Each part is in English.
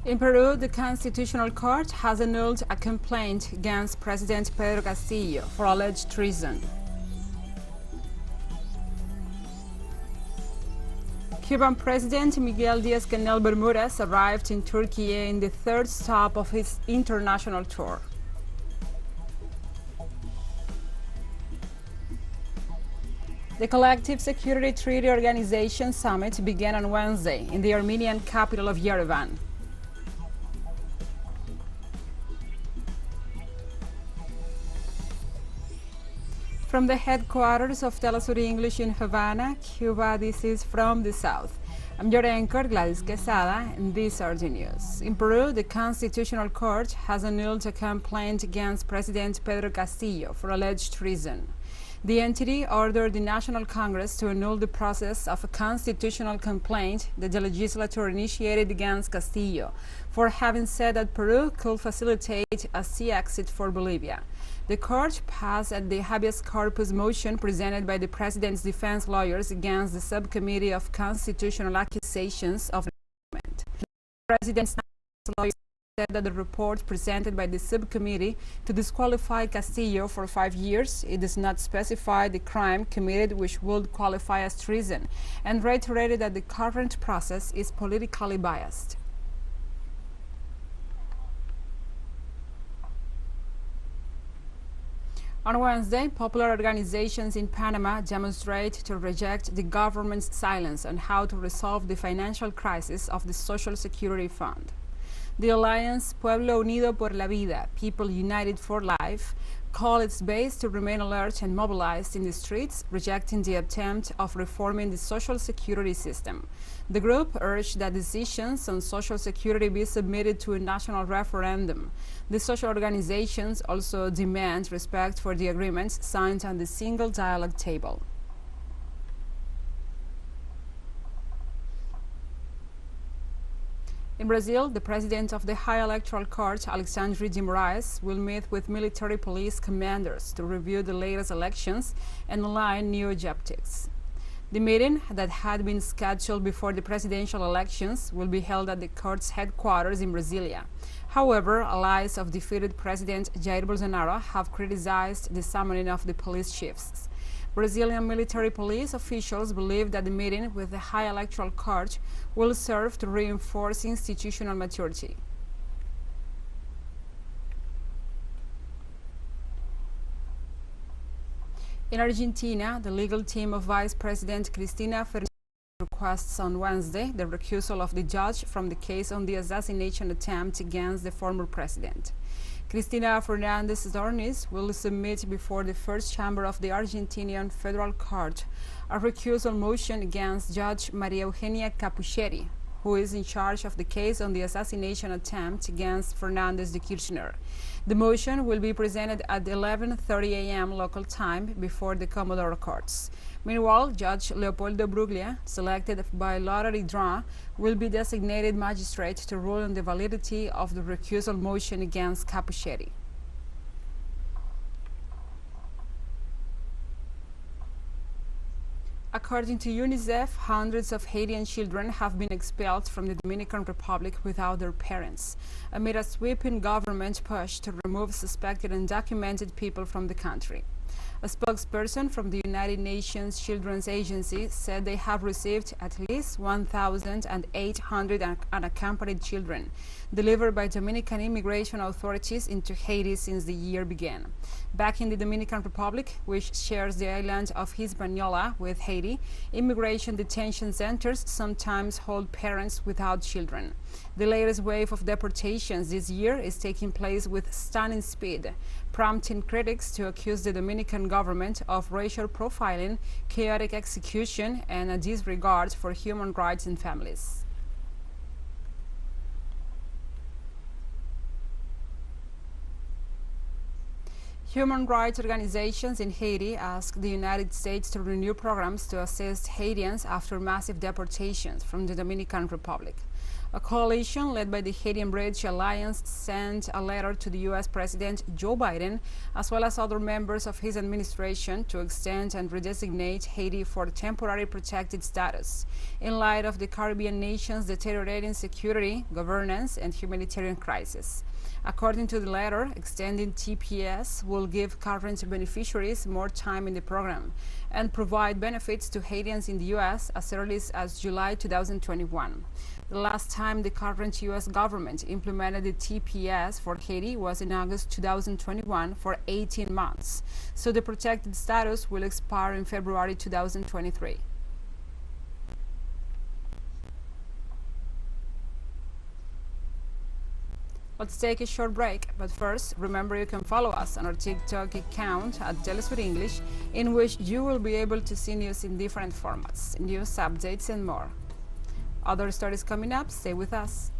In Peru, the Constitutional Court has annulled a complaint against President Pedro Castillo for alleged treason. Cuban President Miguel Diaz-Canel Bermudez arrived in Türkiye in the third stop of his international tour. The Collective Security Treaty Organization Summit began on Wednesday in the Armenian capital of Yerevan. From the headquarters of TeleSUR English in Havana, Cuba, this is From the South. I'm your anchor, Gladys Quesada, and these are the news. In Peru, the Constitutional Court has annulled a complaint against President Pedro Castillo for alleged treason. The entity ordered the National Congress to annul the process of a constitutional complaint that the legislature initiated against Castillo for having said that Peru could facilitate a sea exit for Bolivia. The court passed at the habeas corpus motion presented by the president's defense lawyers against the subcommittee of constitutional accusations of the government. The president's lawyers said that the report presented by the subcommittee to disqualify Castillo for 5 years, it does not specify the crime committed which would qualify as treason, and reiterated that the current process is politically biased. On Wednesday, popular organizations in Panama demonstrate to reject the government's silence on how to resolve the financial crisis of the Social Security Fund. The alliance Pueblo Unido por la Vida, People United for Life, called its base to remain alert and mobilized in the streets, rejecting the attempt of reforming the Social Security system. The group urged that decisions on Social Security be submitted to a national referendum. The social organizations also demand respect for the agreements signed on the single dialogue table. In Brazil, the president of the High Electoral Court, Alexandre de Moraes, will meet with military police commanders to review the latest elections and align new objectives. The meeting, that had been scheduled before the presidential elections, will be held at the court's headquarters in Brasilia. However, allies of defeated President Jair Bolsonaro have criticized the summoning of the police chiefs. Brazilian military police officials believe that the meeting with the High Electoral Court will serve to reinforce institutional maturity. In Argentina, the legal team of Vice President Cristina Fernández requests on Wednesday the recusal of the judge from the case on the assassination attempt against the former president. Cristina Fernández's attorneys will submit before the first chamber of the Argentinian Federal Court a recusal motion against Judge Maria Eugenia Capuchetti, who is in charge of the case on the assassination attempt against Fernández de Kirchner. The motion will be presented at 11:30 a.m. local time before the Commodore Courts. Meanwhile, Judge Leopoldo Bruglia, selected by lottery draw, will be designated magistrate to rule on the validity of the recusal motion against Capuchetti. According to UNICEF, hundreds of Haitian children have been expelled from the Dominican Republic without their parents, amid a sweeping government push to remove suspected undocumented people from the country. A spokesperson from the United Nations Children's Agency said they have received at least 1,800 unaccompanied children delivered by Dominican immigration authorities into Haiti since the year began. Back in the Dominican Republic, which shares the island of Hispaniola with Haiti, immigration detention centers sometimes hold parents without children. The latest wave of deportations this year is taking place with stunning speed, prompting critics to accuse the Dominican government of racial profiling, chaotic execution, and a disregard for human rights and families. Human rights organizations in Haiti asked the United States to renew programs to assist Haitians after massive deportations from the Dominican Republic. A coalition led by the Haitian Bridge Alliance sent a letter to the U.S. President Joe Biden, as well as other members of his administration, to extend and redesignate Haiti for temporary protected status in light of the Caribbean nation's deteriorating security, governance, and humanitarian crisis. According to the letter, extending TPS will give current beneficiaries more time in the program and provide benefits to Haitians in the U.S. as early as July 2021. The last time the current U.S. government implemented the TPS for Haiti was in August 2021 for 18 months, so the protected status will expire in February 2023. Let's take a short break, but first, remember you can follow us on our TikTok account at TeleSUR English, in which you will be able to see news in different formats, news, updates, and more. Other stories coming up, stay with us.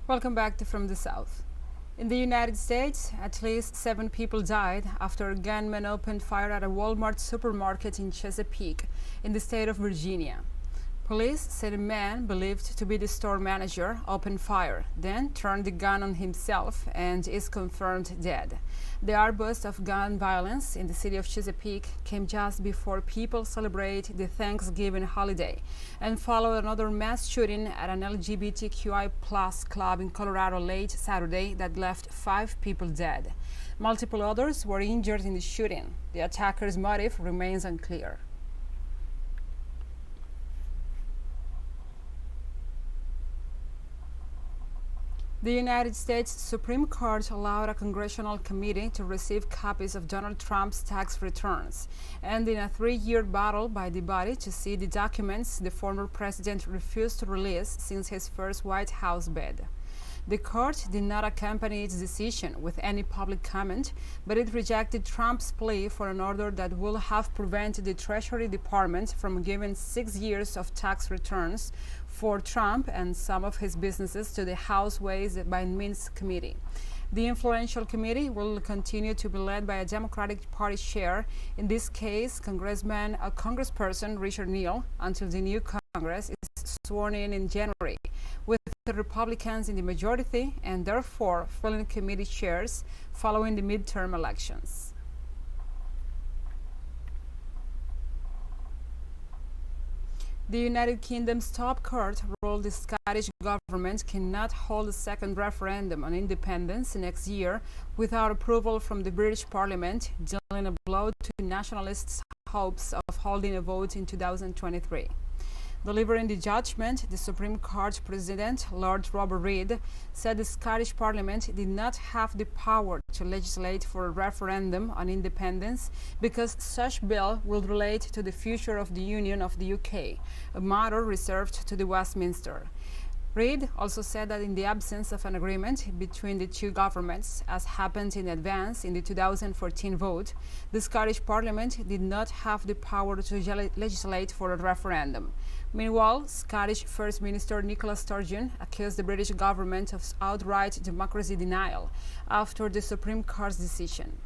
Welcome back to From the South. In the United States, at least 7 people died after a gunman opened fire at a Walmart supermarket in Chesapeake, in the state of Virginia. Police said a man believed to be the store manager opened fire, then turned the gun on himself and is confirmed dead. The outburst of gun violence in the city of Chesapeake came just before people celebrate the Thanksgiving holiday and followed another mass shooting at an LGBTQI+ club in Colorado late Saturday that left 5 people dead. Multiple others were injured in the shooting. The attacker's motive remains unclear. The United States Supreme Court allowed a congressional committee to receive copies of Donald Trump's tax returns, ending a 3-year battle by the body to see the documents the former president refused to release since his first White House bid. The court did not accompany its decision with any public comment, but it rejected Trump's plea for an order that would have prevented the Treasury Department from giving 6 years of tax returns for Trump and some of his businesses to the House Ways and Means Committee. The influential committee will continue to be led by a Democratic Party chair, in this case Congressperson Richard Neal, until the new Congress is sworn in January, with the Republicans in the majority and therefore filling committee chairs following the midterm elections. The United Kingdom's top court ruled the Scottish government cannot hold a second referendum on independence next year without approval from the British Parliament, dealing a blow to nationalists' hopes of holding a vote in 2023. Delivering the judgment, the Supreme Court President, Lord Robert Reid, said the Scottish Parliament did not have the power to legislate for a referendum on independence because such bill will relate to the future of the Union of the UK, a matter reserved to the Westminster. Reid also said that in the absence of an agreement between the two governments, as happened in advance in the 2014 vote, the Scottish Parliament did not have the power to legislate for a referendum. Meanwhile, Scottish First Minister Nicola Sturgeon accused the British government of outright democracy denial after the Supreme Court's decision.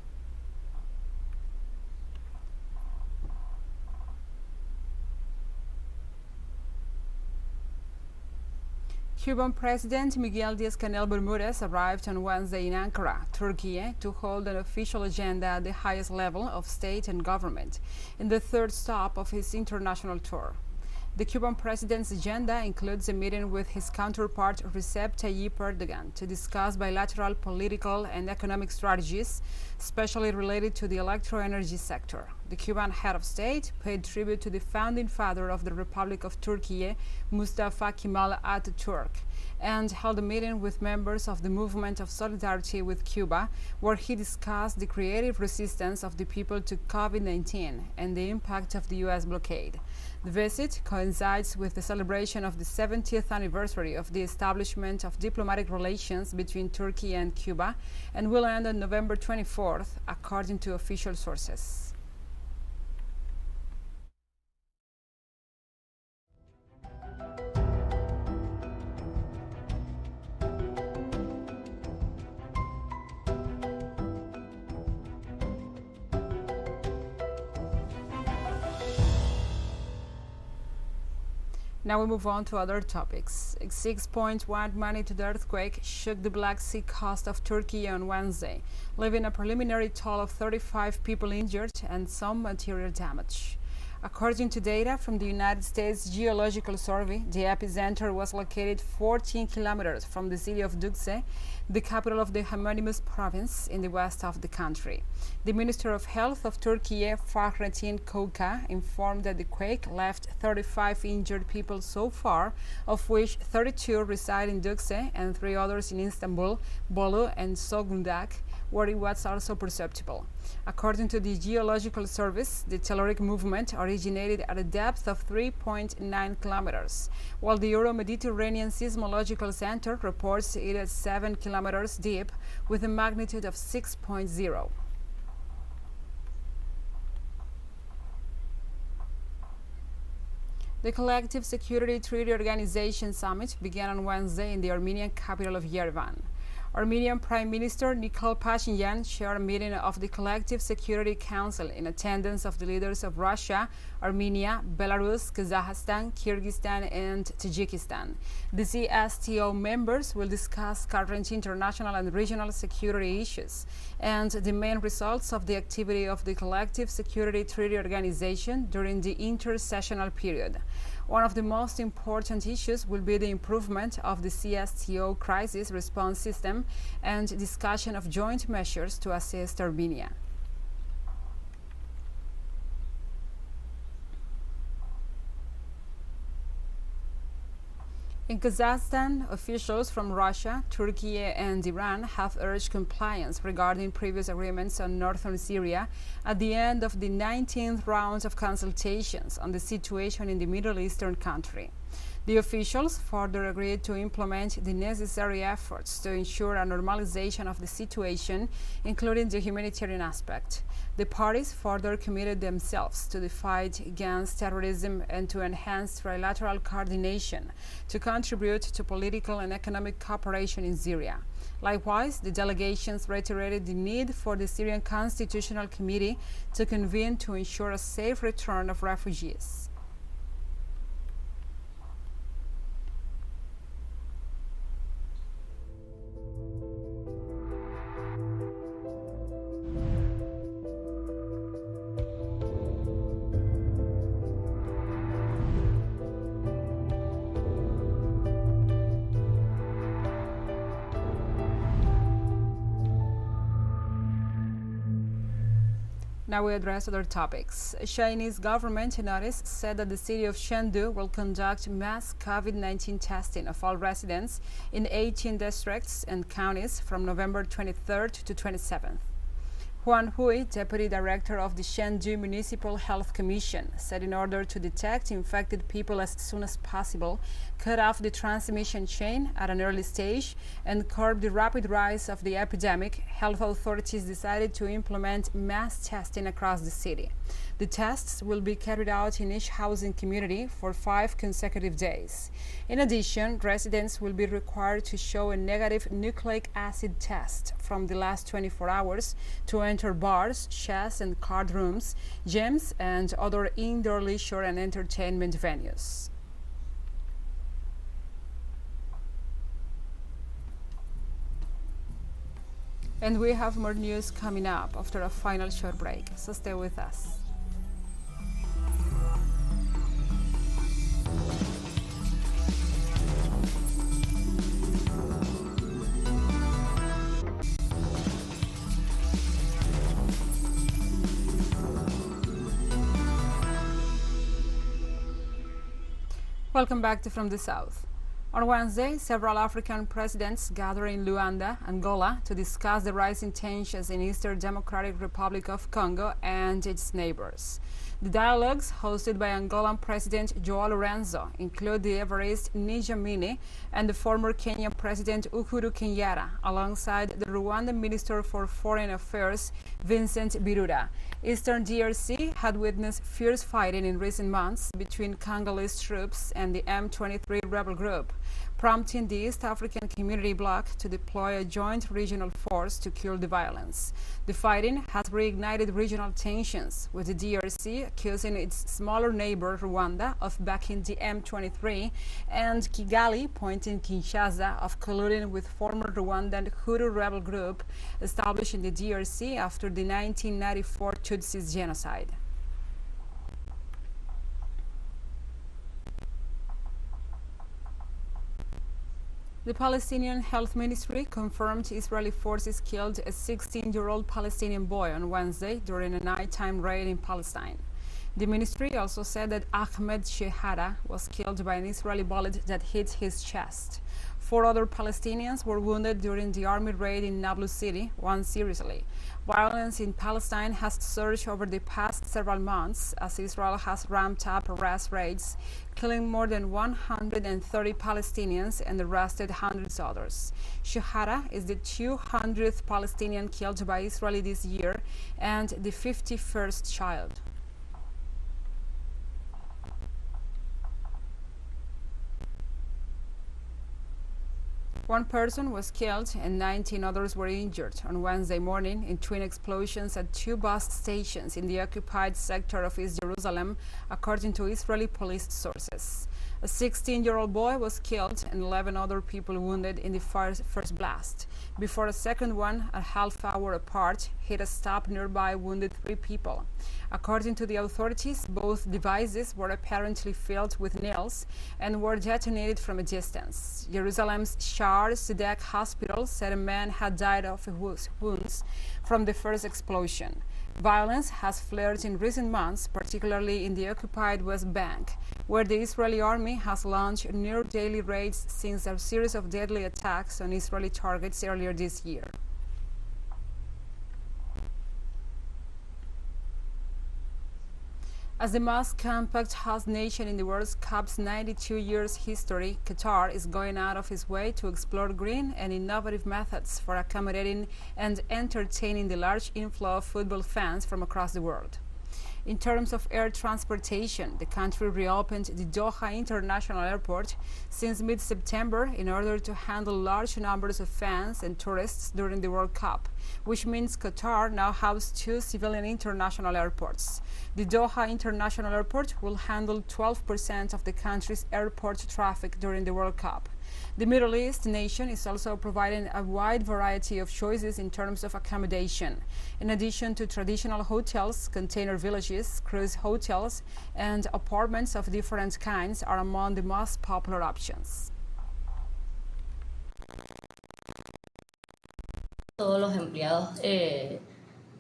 Cuban President Miguel Diaz-Canel Bermudez arrived on Wednesday in Ankara, Türkiye, to hold an official agenda at the highest level of state and government in the third stop of his international tour. The Cuban president's agenda includes a meeting with his counterpart Recep Tayyip Erdogan to discuss bilateral political and economic strategies, especially related to the electro-energy sector. The Cuban head of state paid tribute to the founding father of the Republic of Türkiye, Mustafa Kemal Atatürk, and held a meeting with members of the Movement of Solidarity with Cuba, where he discussed the creative resistance of the people to COVID-19 and the impact of the U.S. blockade. The visit coincides with the celebration of the 70th anniversary of the establishment of diplomatic relations between Turkey and Cuba and will end on November 24th, according to official sources. Now we move on to other topics. A 6.1 magnitude earthquake shook the Black Sea coast of Turkey on Wednesday, leaving a preliminary toll of 35 people injured and some material damage. According to data from the United States Geological Survey, the epicenter was located 14 kilometers from the city of Düzce, the capital of the homonymous province in the west of the country. The Minister of Health of Türkiye, Fahrettin Koca, informed that the quake left 35 injured people so far, of which 32 reside in Düzce and 3 others in Istanbul, Bolu, and Zonguldak, where it was also perceptible. According to the Geological Service, the telluric movement originated at a depth of 3.9 kilometers, while the Euro-Mediterranean Seismological Center reports it at 7 kilometers deep with a magnitude of 6.0. The Collective Security Treaty Organization Summit began on Wednesday in the Armenian capital of Yerevan. Armenian Prime Minister Nikol Pashinyan chaired a meeting of the Collective Security Council in attendance of the leaders of Russia, Armenia, Belarus, Kazakhstan, Kyrgyzstan, and Tajikistan. The CSTO members will discuss current international and regional security issues and the main results of the activity of the Collective Security Treaty Organization during the intersessional period. One of the most important issues will be the improvement of the CSTO crisis response system and discussion of joint measures to assist Armenia. In Kazakhstan, officials from Russia, Türkiye, and Iran have urged compliance regarding previous agreements on northern Syria at the end of the 19th round of consultations on the situation in the Middle Eastern country. The officials further agreed to implement the necessary efforts to ensure a normalization of the situation, including the humanitarian aspect. The parties further committed themselves to the fight against terrorism and to enhance trilateral coordination to contribute to political and economic cooperation in Syria. Likewise, the delegations reiterated the need for the Syrian Constitutional Committee to convene to ensure a safe return of refugees. Now we address other topics. A Chinese government notice said that the city of Chengdu will conduct mass COVID-19 testing of all residents in 18 districts and counties from November 23rd to 27th. Huan Hui, deputy director of the Chengdu Municipal Health Commission, said in order to detect infected people as soon as possible, cut off the transmission chain at an early stage, and curb the rapid rise of the epidemic, health authorities decided to implement mass testing across the city. The tests will be carried out in each housing community for 5 consecutive days. In addition, residents will be required to show a negative nucleic acid test from the last 24 hours to enter bars, chess and card rooms, gyms, and other indoor leisure and entertainment venues. And we have more news coming up after a final short break, so stay with us. Welcome back to From the South. On Wednesday, several African presidents gathered in Luanda, Angola, to discuss the rising tensions in Eastern Democratic Republic of Congo and its neighbors. The dialogues, hosted by Angolan President João Lourenço, include the Evariste Ndayishimiye and the former Kenyan President Uhuru Kenyatta, alongside the Rwandan Minister for Foreign Affairs, Vincent Biruta. Eastern DRC had witnessed fierce fighting in recent months between Congolese troops and the M23 rebel group. prompting the East African Community Bloc to deploy a joint regional force to kill the violence. The fighting has reignited regional tensions, with the DRC accusing its smaller neighbor Rwanda of backing the M23 and Kigali pointing Kinshasa of colluding with former Rwandan Hutu rebel group established in the DRC after the 1994 Tutsis genocide. The Palestinian Health Ministry confirmed Israeli forces killed a 16-year-old Palestinian boy on Wednesday during a nighttime raid in Palestine. The ministry also said that Ahmed Shehada was killed by an Israeli bullet that hit his chest. 4 other Palestinians were wounded during the army raid in Nablus City, one seriously. Violence in Palestine has surged over the past several months as Israel has ramped up arrest raids, killing more than 130 Palestinians and arrested hundreds of others. Shehada is the 200th Palestinian killed by Israel this year and the 51st child. One person was killed and 19 others were injured on Wednesday morning in twin explosions at 2 bus stations in the occupied sector of East Jerusalem, according to Israeli police sources. A 16-year-old boy was killed and 11 other people wounded in the first blast, before a second one, a half hour apart, hit a stop nearby, wounded 3 people. According to the authorities, both devices were apparently filled with nails and were detonated from a distance. Jerusalem's Shar Tzedek hospital said a man had died of wounds from the first explosion. Violence has flared in recent months, particularly in the occupied West Bank, where the Israeli army has launched near-daily raids since a series of deadly attacks on Israeli targets earlier this year. As the most compact host nation in the World Cup's 92 years history, Qatar is going out of its way to explore green and innovative methods for accommodating and entertaining the large inflow of football fans from across the world. In terms of air transportation, the country reopened the Doha International Airport since mid-September in order to handle large numbers of fans and tourists during the World Cup, which means Qatar now has 2 civilian international airports. The Doha International Airport will handle 12% of the country's airport traffic during the World Cup. The Middle East nation is also providing a wide variety of choices in terms of accommodation. In addition to traditional hotels, container villages, cruise hotels, and apartments of different kinds are among the most popular options. Todos los empleados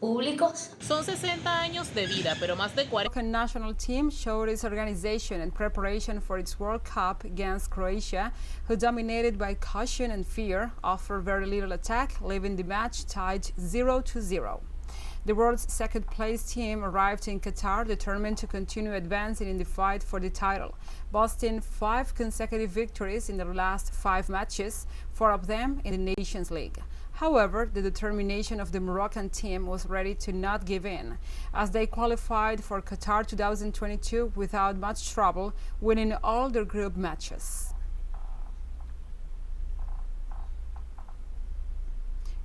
públicos. Son 60 años de vida, pero más de 40. The national team showed its organization and preparation for its World Cup against Croatia, who, dominated by caution and fear, offered very little attack, leaving the match tied 0-0. The world's second-place team arrived in Qatar determined to continue advancing in the fight for the title, boasting 5 consecutive victories in the last 5 matches, 4 of them in the Nations League. However, the determination of the Moroccan team was ready to not give in, as they qualified for Qatar 2022 without much trouble, winning all their group matches.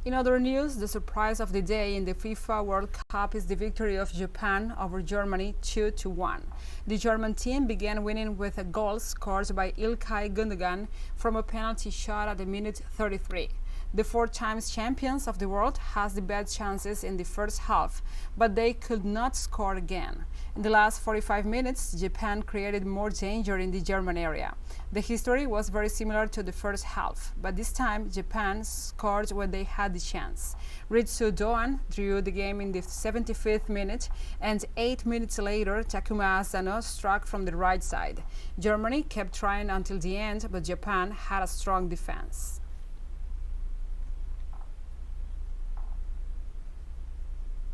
In other news, the surprise of the day in the FIFA World Cup is the victory of Japan over Germany 2-1. The German team began winning with a goal scored by Ilkay Gundogan from a penalty shot at the minute 33. The 4 times champions of the world has the best chances in the first half, but they could not score again. In the last 45 minutes, Japan created more danger in the German area. The history was very similar to the first half, but this time Japan scored when they had the chance. Ritsu Doan drew the game in the 75th minute, and 8 minutes later, Takuma Asano struck from the right side. Germany kept trying until the end, but Japan had a strong defense.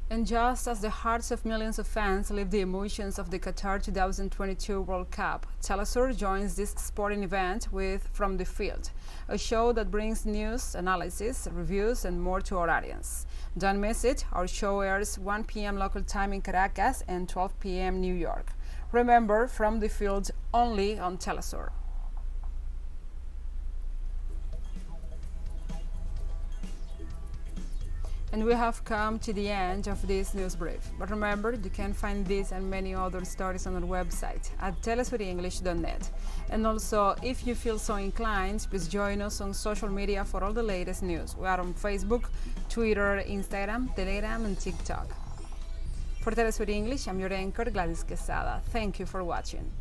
And just as the hearts of millions of fans live the emotions of the Qatar 2022 World Cup, TeleSUR joins this sporting event with From the Field, a show that brings news, analysis, reviews, and more to our audience. Don't miss it. Our show airs 1 p.m. local time in Caracas and 12 p.m. New York. Remember, From the Field only on TeleSUR. And we have come to the end of this news brief. But remember, you can find this and many other stories on our website at telesurenglish.net. And also, if you feel so inclined, please join us on social media for all the latest news. We are on Facebook, Twitter, Instagram, Telegram, and TikTok. For TeleSUR English, I'm your anchor, Gladys Quesada. Thank you for watching.